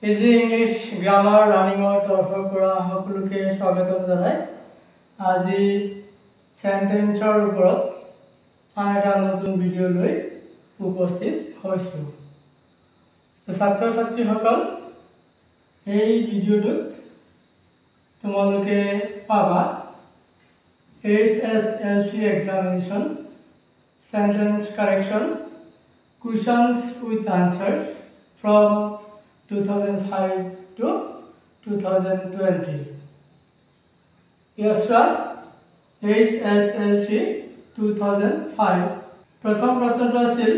Easy English Grammar Learning তৰফৰ পৰা সকলোকে স্বাগতম জনাই আজি সেন্টেন্সৰ ওপৰত এটা নতুন ভিডিও লৈ উপস্থিত হৈছো। ছাত্ৰ ছাত্ৰীসকল এই ভিডিওটোত তোমালোকে পাবা HSLC examination sentence correction questions with answers from 2005 to 2020. Yes sir, HSLC 2005 प्रथम प्रश्न আছিল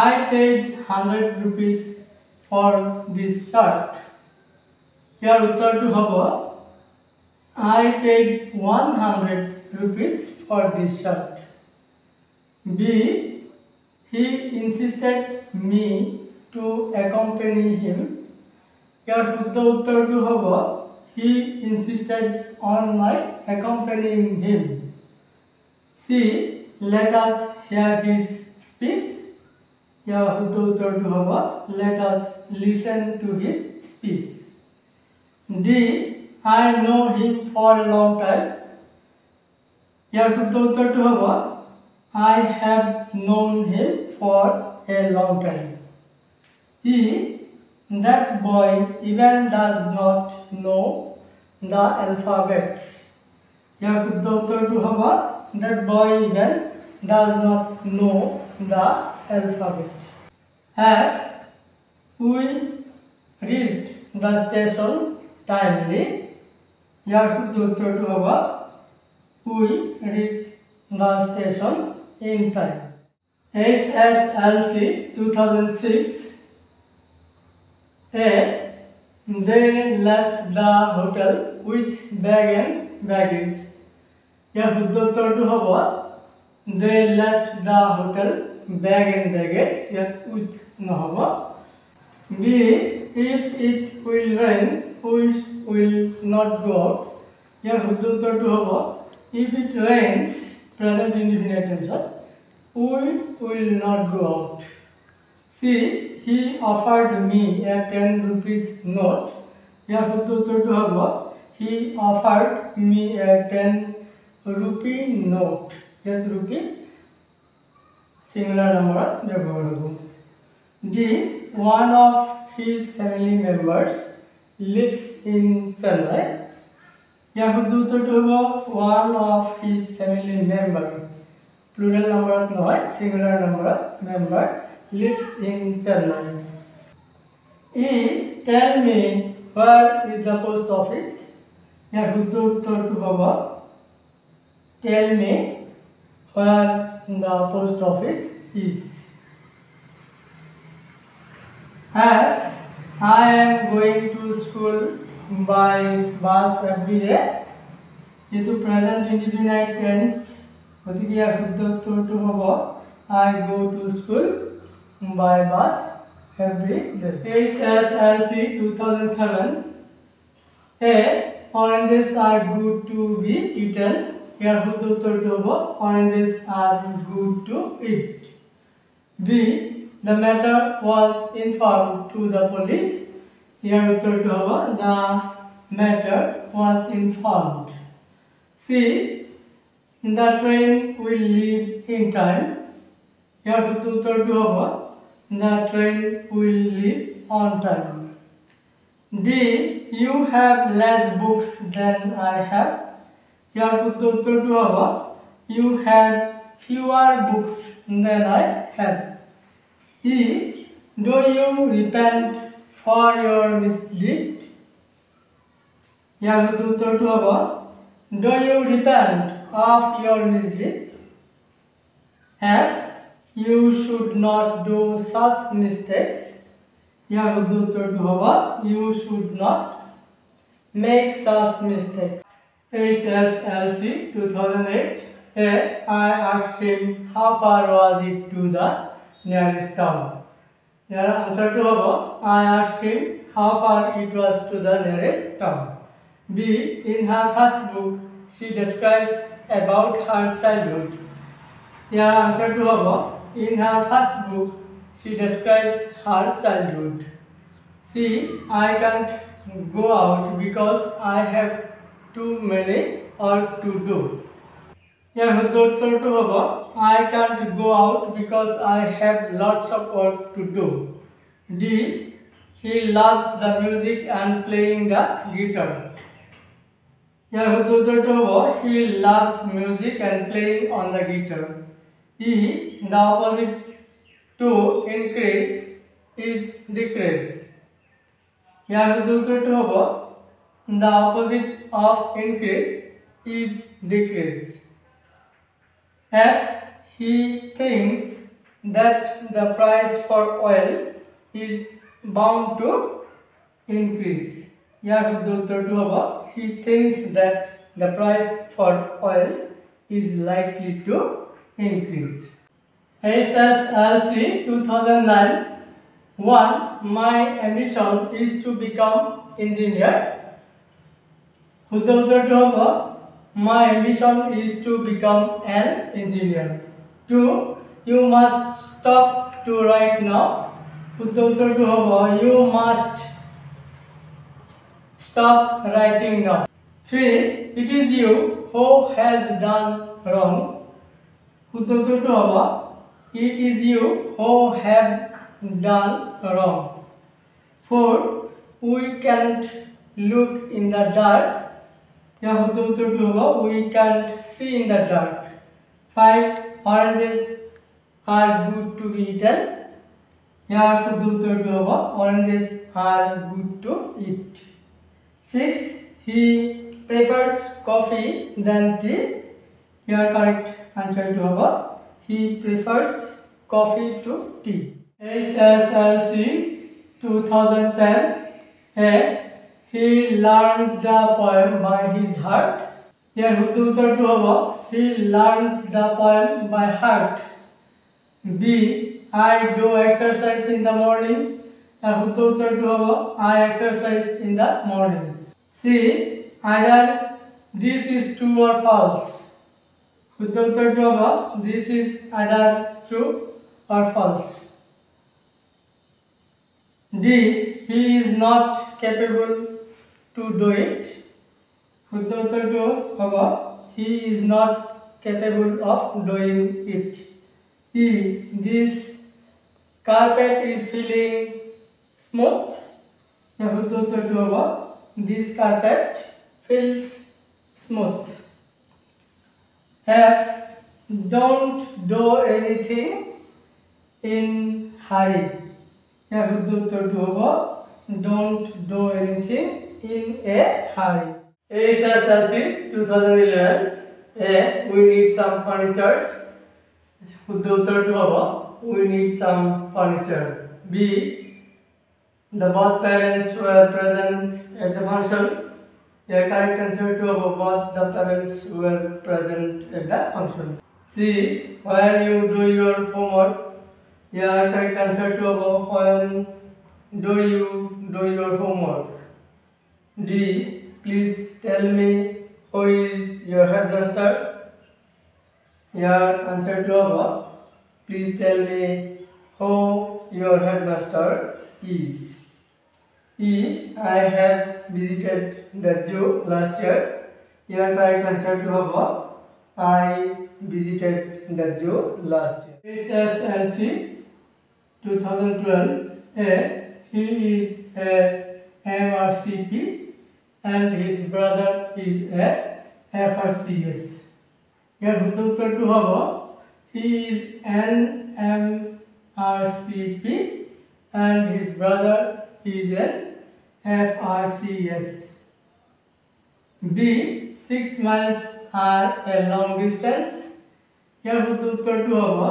I paid 100 rupees for this shirt. ইয়াৰ উত্তৰটো হ'ব I paid 100 rupees for this shirt. B. He insisted me to accompany him. Here the uttartu hobo he insisted on my accompanying him. C. Let us hear his speech. Here the uttartu hobo let us listen to his speech. D. I know him for a long time. Here the uttartu hobo I have known him for a long time. E. That boy even does not know the alphabets. Here the uttartu hobo that boy even does not know the alphabet. F. We reached the station timely. Here the uttartu hobo we reached the station in time. HSLC 2006. A. They left the hotel with bag and baggage. Here the uttartu hobo they left the hotel bag and baggage. Here with no hobo. B. If it will rain, we will not go out. Here the uttartu hobo if it rains, present indefinite tense, we will not go out. C. He offered me a 10 rupees note. Here the uttartu hobo he offered me a 10 rupee note. Yes, rupee singular number ব্যবহার করব। D. One of his family members lives in Chennai. Here the uttartu hobo one of his family member plural number নহয় singular number member lives in Chennai. E. Tell me where is the post office. Here the uttartu hobo tell me where the post office is. F. I am going to school by bus every day. ये तो present indefinite tense গতিকে ইয়াৰ শুদ্ধ উত্তৰটো হ'ব I go to school by bus every day. HSLC 2007. A. Oranges are good to be eaten. Here শুদ্ধ উত্তৰটো হ'ব oranges are good to eat. B. The matter was informed to the police. Here উত্তৰটো হ'ব the matter was informed. C. The train will leave in time. Here the uttartu hobo the train will leave on time. D. You have less books than I have. Here the uttartu hobo you have fewer books than I have. E. Do you repent for your misdeed? Here the uttartu hobo do you repent of your misdeed? F. You should not do such mistakes. Here the uttartu hobo you should not make such mistakes. HSLC 2008. A. I asked him how far was it to the nearest town. Here answer to hobo I asked him how far it was to the nearest town. B. In her first book she describes about her childhood. Here answer to hobo in her first book She describes her childhood. See, I can't go out because I have too many work to do. ইয়ার উত্তরটি হলো I can't go out because I have lots of work to do. D. He loves the music and playing the guitar. ইয়ার উত্তরটি হলো He loves music and playing on the guitar. E. The opposite to increase is decrease. ইয়ার উত্তরটি হলো The opposite of increase is decrease. F. He thinks that the price for oil is bound to increase. ইয়ার উত্তরটি হলো He thinks that the price for oil is likely to increase. SSLC 2009 1. My ambition is to become engineer. উত্তরটি হলো My ambition is to become an engineer. 2. You must stop to write now. উত্তরটি হলো You must stop writing now. 3. It is you who has done wrong. উত্তরটি হলো It is you who have done wrong. 4. We can't look in the dark. यहाँ उतरती होगा We can't see in the dark. 5. Oranges are good to be eaten. यहाँ उतरती होगा Oranges are good to eat. 6. He prefers coffee than tea. Your correct answer to होगा He prefers coffee to tea. SSLC 2010 A. He learned the poem by his heart. Here উত্তরটি হলো He learned the poem by heart. B. I do exercise in the morning. Here উত্তরটি হলো I exercise in the morning. C. Either this is true or false. উত্তরটি হলো This is either true or false. D. He is not capable to do it. উত্তরটি হলো He is not capable of doing it. E. This carpet is feeling smooth. উত্তরটি হলো This carpet feels smooth. F. Don't do anything in hurry. উত্তরটি হলো Don't do anything in a hurry. SSLC 2011 A. We need some furniture. উত্তরটি হলো We need some furniture. B. The both parents were present at the function. The correct answer to both the parents were present at the function. C. When you do your homework. The correct answer to when do you do your homework. D. Please tell me who is your headmaster. Your answer to please tell me who your headmaster is. E. I have visited the zoo last year. Your correct answer to I visited the zoo last year. SSLC 2012 A. He is a MRCP and his brother is a FRCS. Your উত্তরটি হলো He is an MRCP and his brother is an FRCS. B. 6 miles are a long distance. Your উত্তরটি হলো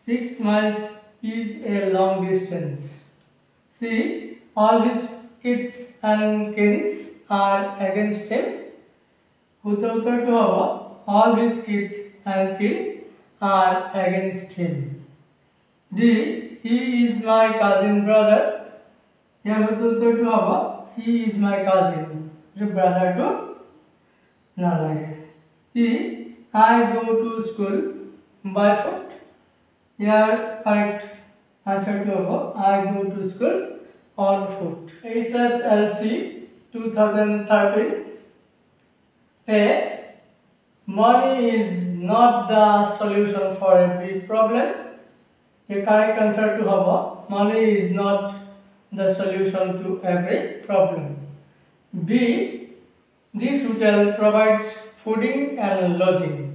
6 miles is a long distance. C. All his kids and kins are against him. উত্তরটি হলো All his kids and kin are against him. D. He is my cousin brother. यहाँ উত্তরটি হলো He is my cousin. जो brother to ना लगे. E. I go to school by foot. Your correct answer to I go to school on foot. SSLC 2013. A. Money is not the solution for every problem. The correct answer to money is not the solution to every problem. B. This hotel provides fooding and lodging.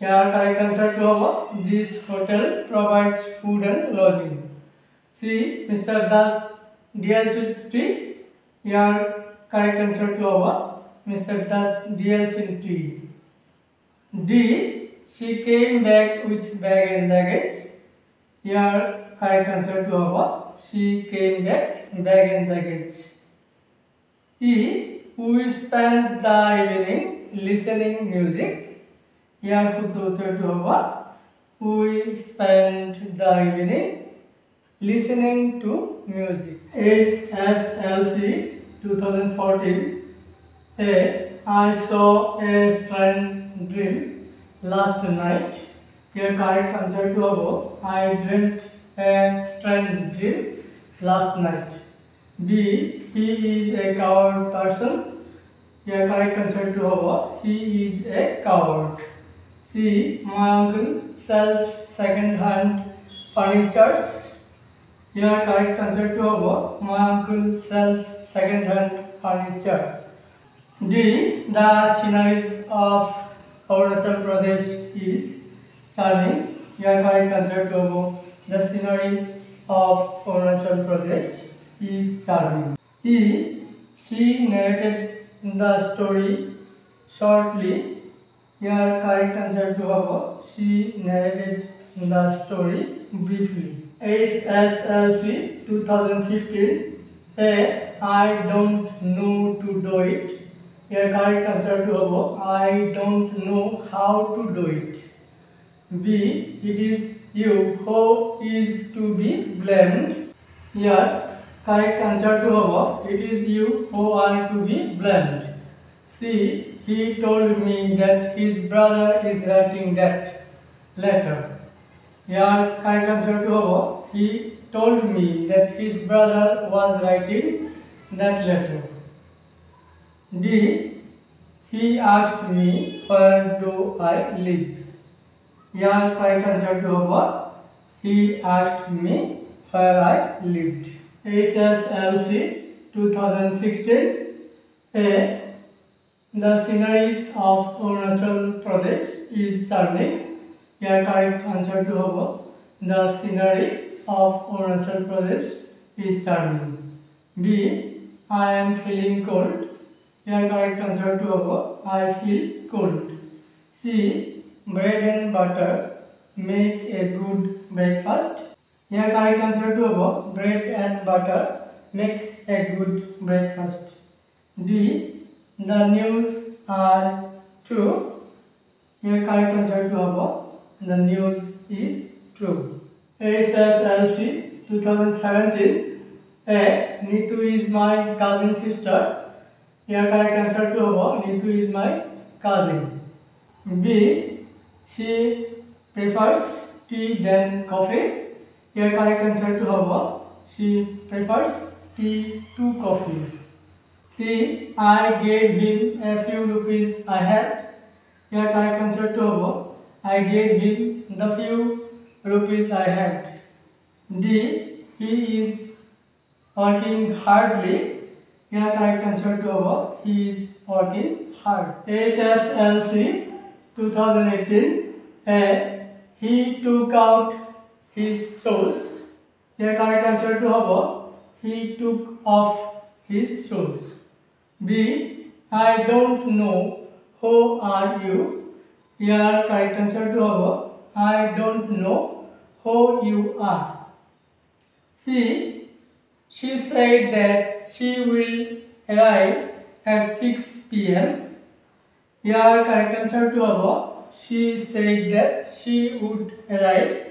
Here correct answer to this hotel provides food and lodging. C. Mr. Das deals with tea. Here correct answer to Mr. Das deals in tea. D. She came back with bag and baggage. Here correct answer to she came back bag and baggage. E. We spent the evening listening music. Here we spent the evening listening to music. SSLC 2014. A. I saw a strange dream last night. Here correct answer to I dreamt a strange dream last night. B. He is a coward person. Here correct answer to he is a coward. C. My uncle sells second-hand furniture. Here correct answer to my uncle sells second-hand furniture. D. The sceneries of Arunachal Pradesh is charming. Here correct answer to the scenery of Arunachal Pradesh is charming. E. She narrated the story shortly. Here correct answer to she narrated the story briefly. SSLC 2015. A. I don't know to do it. Here correct answer to I don't know how to do it. B. It is you who is to be blamed. Here correct answer to it is you who are to be blamed. C. He told me that his brother is writing that letter. Here correct answer to he told me that his brother was writing that letter. D. He asked me where do I live. Here correct answer to he asked me where I lived. SSLC 2016. A. The sceneries of Arunachal Pradesh is charming. Here correct answer to the scenery of Arunachal Pradesh is charming. B. I am feeling cold. Here correct answer to I feel cold. C. Bread and butter make a good breakfast. Here correct answer to bread and butter makes a good breakfast. D. The news are true. Here correct answer to the news is true. SSLC 2017. A. Neetu is my cousin sister. Here correct answer to Neetu is my cousin. B. She prefers tea than coffee. Here correct answer to she prefers tea to coffee. C. I gave him a few rupees I had. Here correct answer to I gave him the few rupees I had. D. He is working hardly. Here correct answer to he is working hard. SSLC 2018. A. He took out his shoes. Here correct answer to he took off his shoes. B. I don't know who are you. Here correct answer to I don't know who you are. C. She said that she will arrive at 6 p.m. Here correct answer to she said that she would arrive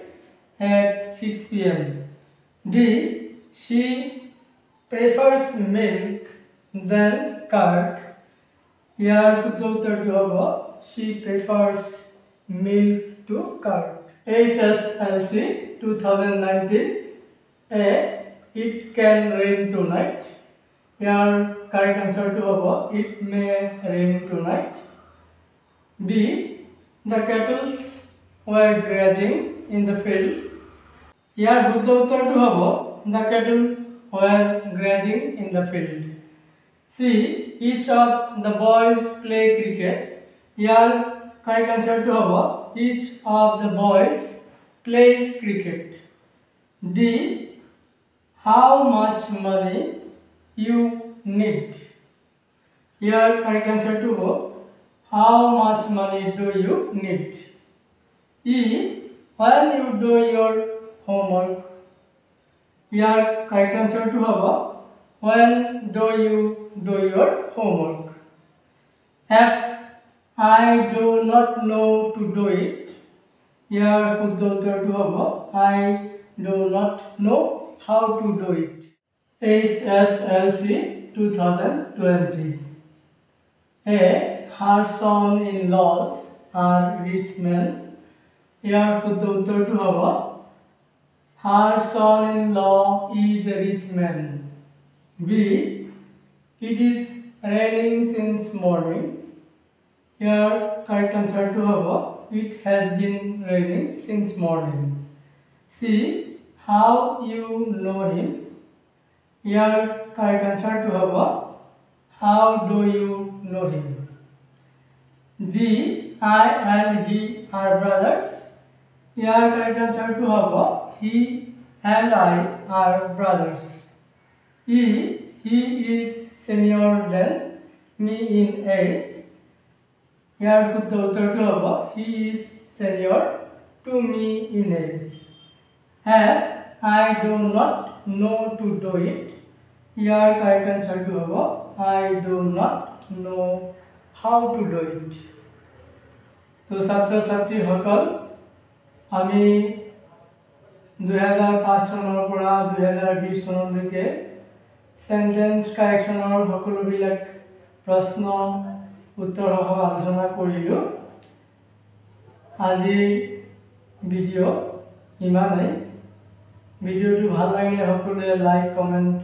at 6 p.m. D. She prefers milk than curd. Here Uttar to she prefers milk to curd. HSLC 2019. A. It can rain tonight. Here correct answer to hobo. It may rain tonight. B. The cattle were grazing in the field. Here শুদ্ধ উত্তৰটো হ'ব the cattle were grazing in the field. C. Each of the boys play cricket. Here correct answer to হ'ব each of the boys plays cricket. D. How much money you need. Here correct answer to go how much money do you need. E. When you do your homework. Here correct answer to hobo when do you do your homework. F. I do not know to do it. Here শুদ্ধ উত্তৰটো হ'ব I do not know how to do it. HSLC 2020. A. Her son-in-laws are rich men. Here শুদ্ধ উত্তৰটো হ'ব her son-in-law is a rich man. B. It is raining since morning. Here correct answer to hobo it has been raining since morning. C. How you know him. Here correct answer to hobo how do you know him. D. I and he are brothers. Here correct answer to hobo he and I are brothers. E. He is senior than me in age. Here শুদ্ধ উত্তৰটো হ'ব he is senior to me in age. F. I do not know to do it. Here correct answer to হ'ব I do not know how to do it. তো ছাত্ৰ ছাত্ৰীসকল আমি 2005 চনৰ পৰা 2020 চনলৈকে সেন্টেন্স কাৰেকশ্যনৰ সকলোবিলাক প্ৰশ্ন উত্তৰ সহ আলোচনা কৰিলোঁ। আজি ভিডিঅ' ইমানেই। ভিডিঅ'টো ভাল লাগিলে সকলোৱে লাইক কমেণ্ট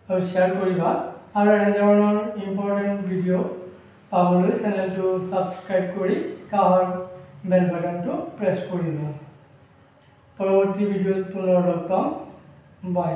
আৰু শ্বেয়াৰ কৰিবা আৰু এনেধৰণৰ ইম্পৰ্টেণ্ট ভিডিঅ' পাবলৈ চেনেলটো ছাবস্ক্ৰাইব কৰি কাষৰ বেল বাটনটো প্ৰেছ কৰিবা। পৰৱৰ্তী ভিডিঅ'ত পুনৰ লগ পাম। বাই।